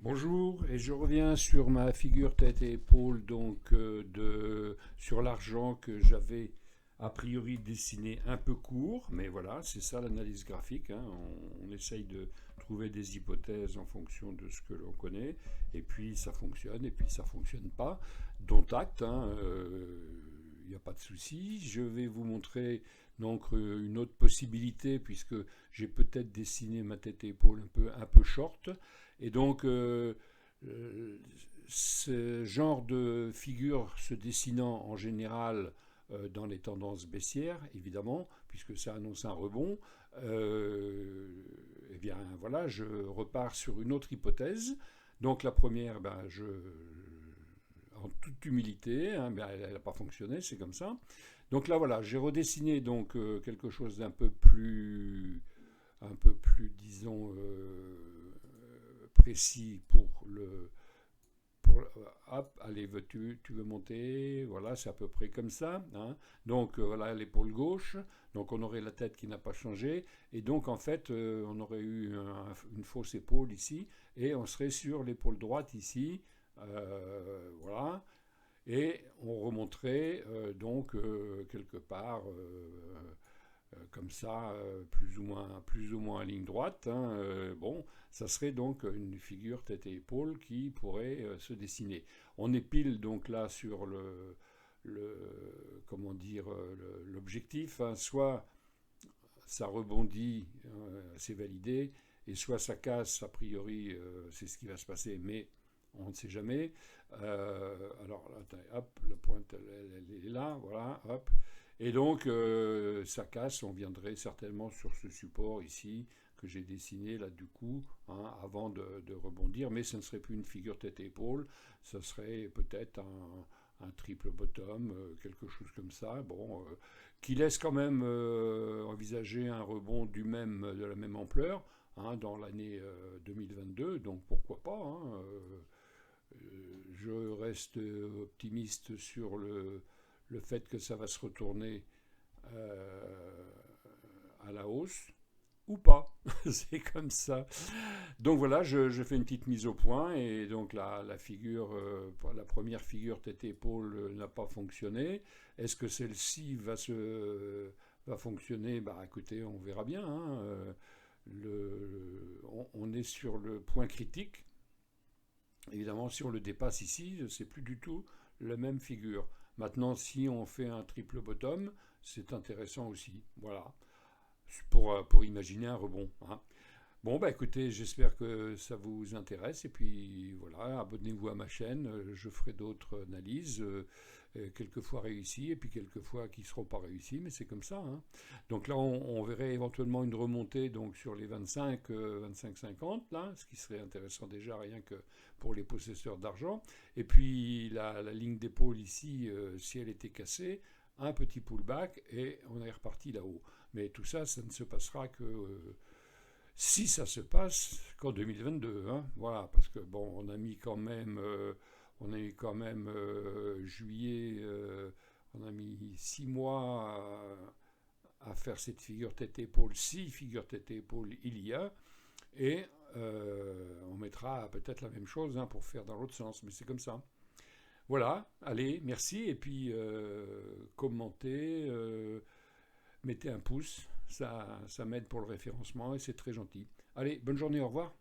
Bonjour, et je reviens sur ma figure tête et épaule, sur l'argent que j'avais a priori dessiné un peu court, mais voilà, c'est ça l'analyse graphique, hein. On essaye de trouver des hypothèses en fonction de ce que l'on connaît, et puis ça fonctionne, et puis ça fonctionne pas, dont acte, hein, il n'y a pas de souci. Je vais vous montrer donc une autre possibilité, puisque j'ai peut-être dessiné ma tête et épaule un peu short. Et donc, euh, ce genre de figure se dessinant en général dans les tendances baissières, évidemment, puisque ça annonce un rebond, eh bien voilà, je repars sur une autre hypothèse. Donc la première, en toute humilité, hein, ben, elle n'a pas fonctionné, c'est comme ça. Donc là voilà, j'ai redessiné donc quelque chose d'un peu plus, disons, précis hop, allez, tu veux monter, voilà, c'est à peu près comme ça, hein. Donc voilà l'épaule gauche, donc on aurait la tête qui n'a pas changé, et donc en fait on aurait eu une fausse épaule ici, et on serait sur l'épaule droite ici, voilà, et on remonterait quelque part comme ça, plus ou moins en ligne droite, hein. Bon, ça serait donc une figure tête et épaule qui pourrait se dessiner. On est pile donc là sur comment dire, l'objectif, hein. Soit ça rebondit, c'est validé, et soit ça casse, a priori, c'est ce qui va se passer, mais on ne sait jamais. Alors, attendez, hop, la pointe, elle est là, voilà, hop. Et donc, ça casse, on viendrait certainement sur ce support ici, que j'ai dessiné là du coup, hein, avant de rebondir, mais ce ne serait plus une figure tête-épaule, ce serait peut-être un triple bottom, quelque chose comme ça, bon, qui laisse quand même envisager un rebond de la même ampleur, hein, dans l'année 2022, donc pourquoi pas, hein. Je reste optimiste sur le fait que ça va se retourner euh, à la hausse ou pas. C'est comme ça. Donc voilà, je fais une petite mise au point, et donc la première figure tête-épaule n'a pas fonctionné. Est-ce que celle-ci va fonctionner? Bah écoutez, on verra bien, hein. On est sur le point critique. Évidemment, si on le dépasse ici, c'est plus du tout la même figure. Maintenant, si on fait un triple bottom, c'est intéressant aussi. Voilà, pour imaginer un rebond, hein. Bon, bah écoutez, j'espère que ça vous intéresse. Et puis voilà, abonnez-vous à ma chaîne. Je ferai d'autres analyses, quelquefois réussies et puis quelquefois qui ne seront pas réussies, mais c'est comme ça, hein. Donc là, on verrait éventuellement une remontée donc, sur les 25, 25-50, là, ce qui serait intéressant déjà rien que pour les possesseurs d'argent. Et puis la ligne d'épaule ici, si elle était cassée, un petit pullback et on est reparti là-haut. Mais tout ça, ça ne se passera que si ça se passe qu'en 2022, hein, voilà, parce que bon, on a mis quand même juillet, on a mis 6 mois à faire cette figure tête-épaule, si figure tête-épaule il y a, et on mettra peut-être la même chose, hein, pour faire dans l'autre sens, mais c'est comme ça. Voilà, allez, merci, et puis commentez, mettez un pouce, ça m'aide pour le référencement et c'est très gentil. Allez, bonne journée, au revoir.